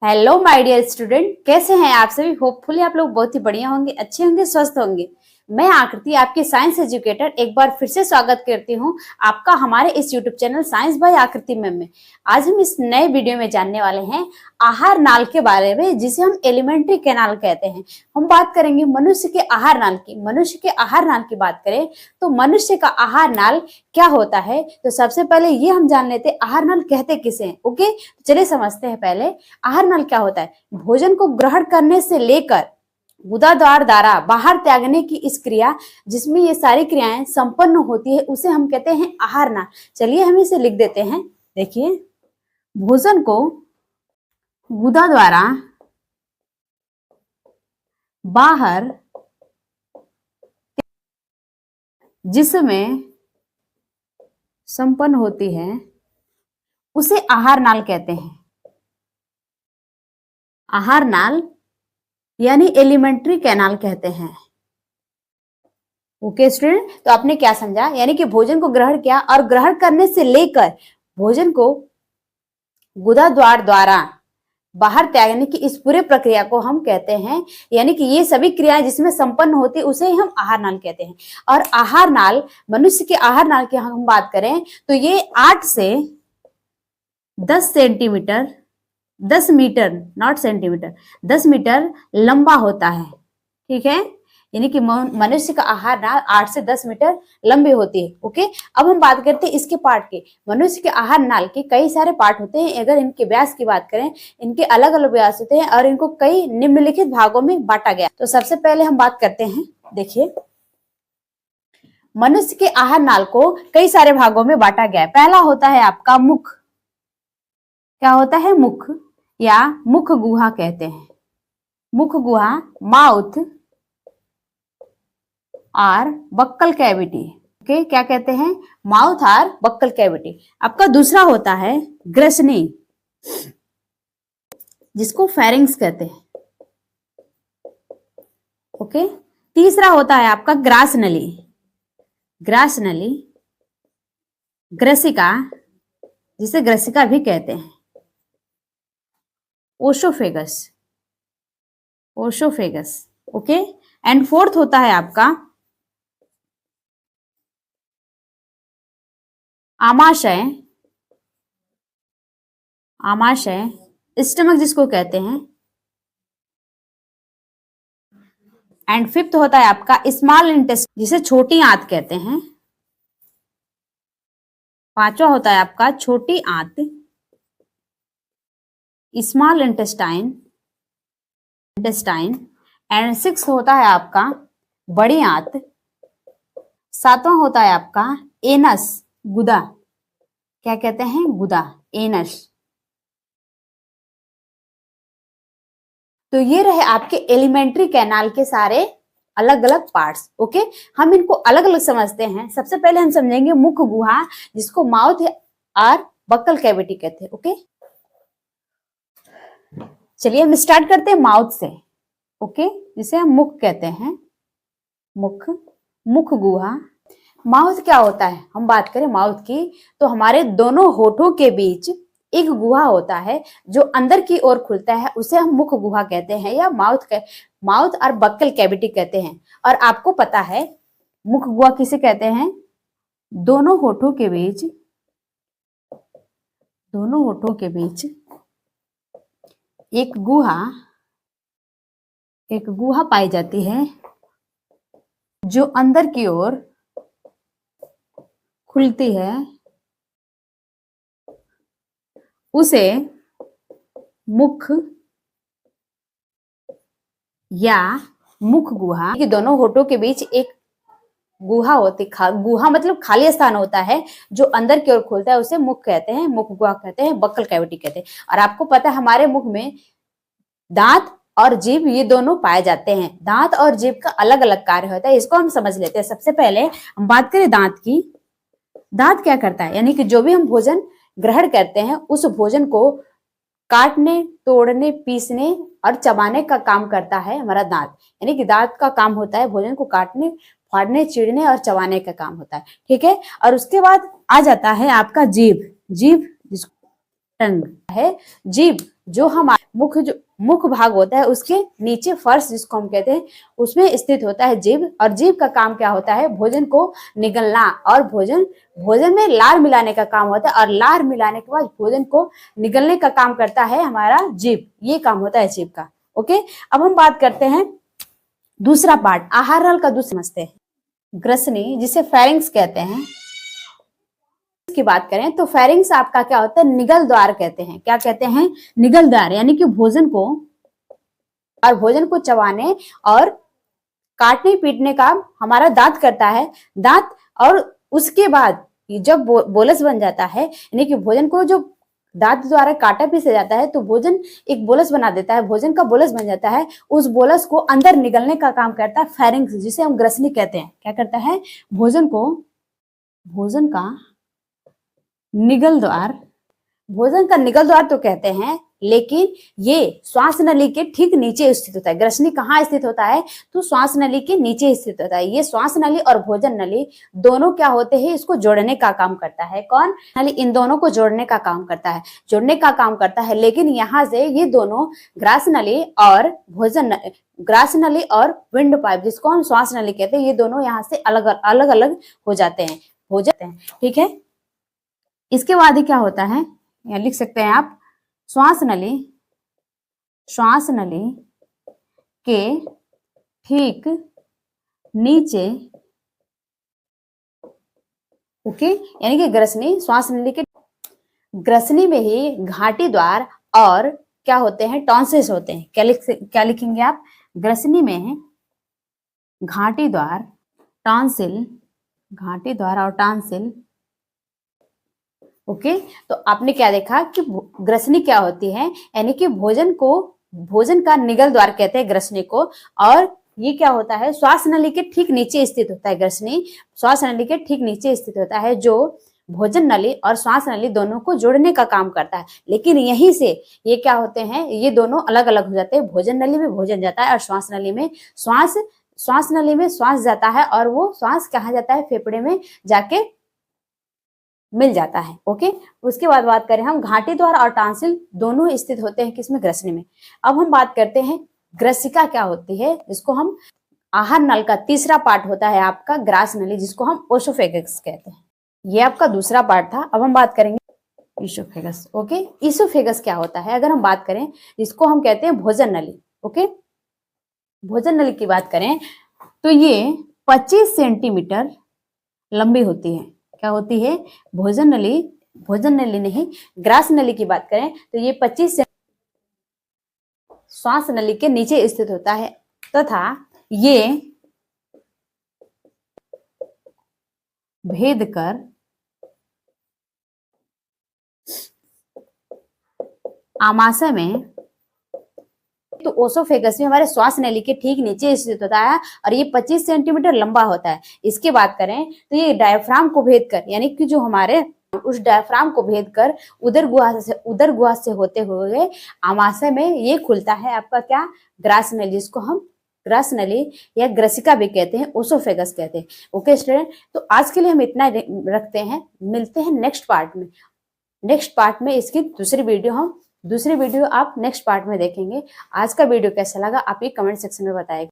Hello my dear student, कैसे हैं आप सभी। होपफुली आप लोग बहुत ही बढ़िया होंगे, अच्छे होंगे, स्वस्थ होंगे। मैं आकृति आपकी साइंस एजुकेटर एक बार फिर से स्वागत करती हूं आपका हमारे इस यूट्यूब चैनल साइंस बाय आकृति में। आज हम इस नए वीडियो में जानने वाले हैं आहार नाल के बारे में, जिसे हम एलिमेंट्री कैनाल कहते हैं। हम बात करेंगे मनुष्य के आहार नाल की। मनुष्य के आहार नाल की बात करें तो मनुष्य का आहार नाल क्या होता है, तो सबसे पहले ये हम जान लेते हैं आहार नाल कहते किसे हैं। ओके, चलिए समझते हैं। पहले आहार नाल क्या होता है। भोजन को ग्रहण करने से लेकर गुदाद्वार द्वारा बाहर त्यागने की इस क्रिया, जिसमें ये सारी क्रियाएं संपन्न होती है, उसे हम कहते हैं आहार नाल। चलिए हम इसे लिख देते हैं। देखिए, भोजन को गुदा द्वारा बाहर जिसमें संपन्न होती है उसे आहार नाल कहते हैं। आहार नाल यानी एलिमेंट्री कैनाल कहते हैं। ओके स्टूडेंट, तो आपने क्या समझा, यानी कि भोजन को ग्रहण किया और ग्रहण करने से लेकर भोजन को गुदा द्वार द्वारा बाहर त्यागने की इस पूरे प्रक्रिया को हम कहते हैं, यानी कि ये सभी क्रियाएं जिसमें संपन्न होती है उसे हम आहार नाल कहते हैं। और आहार नाल, मनुष्य के आहार नाल की हम बात करें तो ये 8 से 10 centimetre, 10 metre, not centimetre, 10 metre लंबा होता है। ठीक है, यानी कि मनुष्य का आहार नाल 8 से 10 मीटर लंबी होती है। ओके, अब हम बात करते हैं इसके पार्ट की। मनुष्य के आहार नाल के कई सारे पार्ट होते हैं। अगर इनके व्यास की बात करें, इनके अलग अलग व्यास होते हैं और इनको कई निम्नलिखित भागों में बांटा गया। तो सबसे पहले हम बात करते हैं। देखिए, मनुष्य के आहार नाल को कई सारे भागों में बांटा गया है। पहला होता है आपका मुख। क्या होता है? मुख या मुख गुहा कहते हैं। मुख गुहा, माउथ और बक्कल कैविटी। ओके, क्या कहते हैं? माउथ और बक्कल कैविटी। आपका दूसरा होता है ग्रसनी, जिसको फेरिंग्स कहते हैं। ओके, तीसरा होता है आपका ग्रास नली। ग्रास नली, ग्रसिका, जिसे ग्रसिका भी कहते हैं। ओशोफेगस, ओशोफेगस। ओके, एंड फोर्थ होता है आपका आमाशय। आमाशय, स्टमक जिसको कहते हैं। एंड फिफ्थ होता है आपका स्मॉल इंटेस्टाइन, जिसे छोटी आंत कहते हैं। पांचवा होता है आपका छोटी आंत, small intestine, intestine. And six होता है आपका बड़ी आंत। सातवां होता है आपका एनस, गुदा। क्या कहते हैं? गुदा, एनस। तो ये रहे आपके एलिमेंट्री कैनाल के सारे अलग अलग पार्ट्स। ओके, हम इनको अलग अलग समझते हैं। सबसे पहले हम समझेंगे मुख गुहा, जिसको माउथ और बक्कल कैविटी कहते हैं। ओके, चलिए हम स्टार्ट करते हैं माउथ से। ओके, जिसे हम मुख कहते हैं। मुख, मुख गुहा। माउथ क्या होता है? हम बात करें माउथ की तो हमारे दोनों होठों के बीच एक गुहा होता है जो अंदर की ओर खुलता है, उसे हम मुख गुहा कहते हैं या माउथ और बक्कल कैविटी कहते हैं। और आपको पता है मुख गुहा किसे कहते हैं? दोनों होठों के बीच, दोनों होठों के बीच एक गुहा पाई जाती है जो अंदर की ओर खुलती है, उसे मुख या मुख गुहा। कि दोनों होठों के बीच एक गुहा होती, गुहा मतलब खाली स्थान होता है जो अंदर की ओर खुलता है, उसे मुख कहते हैं, मुख गुहा कहते हैं, बक्कल कैविटी कहते हैं। और आपको पता है हमारे मुख में दांत और जीभ ये दोनों पाए जाते हैं। दांत और जीभ का अलग अलग कार्य होता है, इसको हम समझ लेते हैं। सबसे पहले हम बात करें दांत की। दांत क्या करता है? यानी कि जो भी हम भोजन ग्रहण करते हैं उस भोजन को काटने, तोड़ने, पीसने और चबाने का काम करता है हमारा दांत। यानी कि दांत का काम होता है भोजन को काटने, फाड़ने, चीरने और चबाने का काम होता है। ठीक है, और उसके बाद आ जाता है आपका जीभ। जीभ जिसको टंग है, जीभ जो हमारे मुख्य भाग होता है उसके नीचे फर्श जिसको हम कहते हैं उसमें स्थित होता है जीभ। और जीभ का काम क्या होता है? भोजन को निगलना और भोजन में लार मिलाने का काम होता है। और लार मिलाने के बाद भोजन को निगलने का काम करता है हमारा जीभ। ये काम होता है जीभ का। ओके, अब हम बात करते हैं दूसरा पार्ट, आहार नल का दूसरा समझते हैं। ग्रसनी जिसे फेरिंग्स कहते हैं की बात करें तो फेरिंग्स आपका क्या होता है? निगल द्वार कहते हैं। क्या कहते हैं? निगल द्वार, यानी कि भोजन को चबाने और काटने पीटने का हमारा दांत करता है। दांत, और उसके बाद जब बोलस बन जाता है, यानी कि भोजन को जो दांत द्वारा काटा पीसा जाता है तो भोजन एक बोलस बना देता है, भोजन का बोलस बन जाता है। उस बोलस को अंदर निगलने का काम करता है फेरिंग्स, जिसे हम ग्रसनी कहते हैं। क्या करता है? भोजन का निगल द्वार, भोजन का निगल द्वार तो कहते हैं, लेकिन ये श्वास नली के ठीक नीचे स्थित होता है। ग्रसनी कहाँ स्थित होता है? तो श्वास नली के नीचे स्थित होता है। ये श्वास नली और भोजन नली दोनों क्या होते हैं? इसको जोड़ने का काम करता है। कौन? नली इन दोनों को जोड़ने का काम करता है, लेकिन यहाँ से ये दोनों ग्रास नली और विंड पाइप, जिसको हम श्वास नली कहते हैं, ये दोनों यहाँ से अलग अलग हो जाते हैं। ठीक है। इसके बाद ही क्या होता है, यहाँ लिख सकते हैं आप, श्वास नली के ठीक नीचे, ओके, यानी कि ग्रसनी, श्वास नली के ग्रसनी में ही घाटी द्वार और क्या होते हैं? टॉन्सिल्स होते हैं। क्या लिखेंगे आप? ग्रसनी में घाटी द्वार, और टॉन्सिल। ओके, तो आपने क्या देखा कि ग्रसनी क्या होती है, यानी कि भोजन का निगल द्वार कहते हैं ग्रसनी को। और ये क्या होता है? श्वास नली के ठीक नीचे स्थित होता है। ग्रसनी श्वास नली के ठीक नीचे स्थित होता है, जो भोजन नली और श्वास नली दोनों को जोड़ने का काम करता है। लेकिन यहीं से ये क्या होते हैं? ये दोनों अलग अलग हो जाते हैं। भोजन नली में भोजन जाता है और श्वास नली में श्वास जाता है, और वो श्वास कहाँ जाता है? फेफड़े में जाके मिल जाता है। ओके, उसके बाद बात करें हम, घाटी द्वार और टॉन्सिल दोनों स्थित होते हैं किसमें? ग्रसनी में। अब हम बात करते हैं ग्रसिका क्या होती है, जिसको हम आहार नल का तीसरा पार्ट होता है आपका ग्रास नली, जिसको हम ओसोफेगस कहते हैं। ये आपका दूसरा पार्ट था। अब हम बात करेंगे ईसोफेगस। ओके, ईसोफेगस क्या होता है? अगर हम बात करें, जिसको हम कहते हैं भोजन नली। ओके, भोजन नली की बात करें तो ये 25 सेंटीमीटर लंबी होती है। क्या होती है? भोजन नली नहीं, ग्रास नली की बात करें तो ये 25 श्वास नली के नीचे स्थित होता है, तथा ये भेद कर आमाशय में, तो ओसोफेगस में हमारे श्वास नली के ठीक नीचे स्थित होता है और ये 25 सेंटीमीटर लंबा होता है। इसके बात करें तो ये डायफ्राम को भेद कर, यानी कि जो हमारे उस डायफ्राम को भेद कर उदर गुहा से होते हुए आमाशय में ये खुलता है आपका क्या? ग्रास नली, जिसको हम ग्रास नली या ग्रसिका भी कहते हैं, ओसोफेगस कहते हैं। ओके स्टूडेंट, तो आज के लिए हम इतना रखते हैं। मिलते हैं नेक्स्ट पार्ट में इसकी दूसरी वीडियो आप नेक्स्ट पार्ट में देखेंगे। आज का वीडियो कैसा लगा आप ये कमेंट सेक्शन में बताएगा।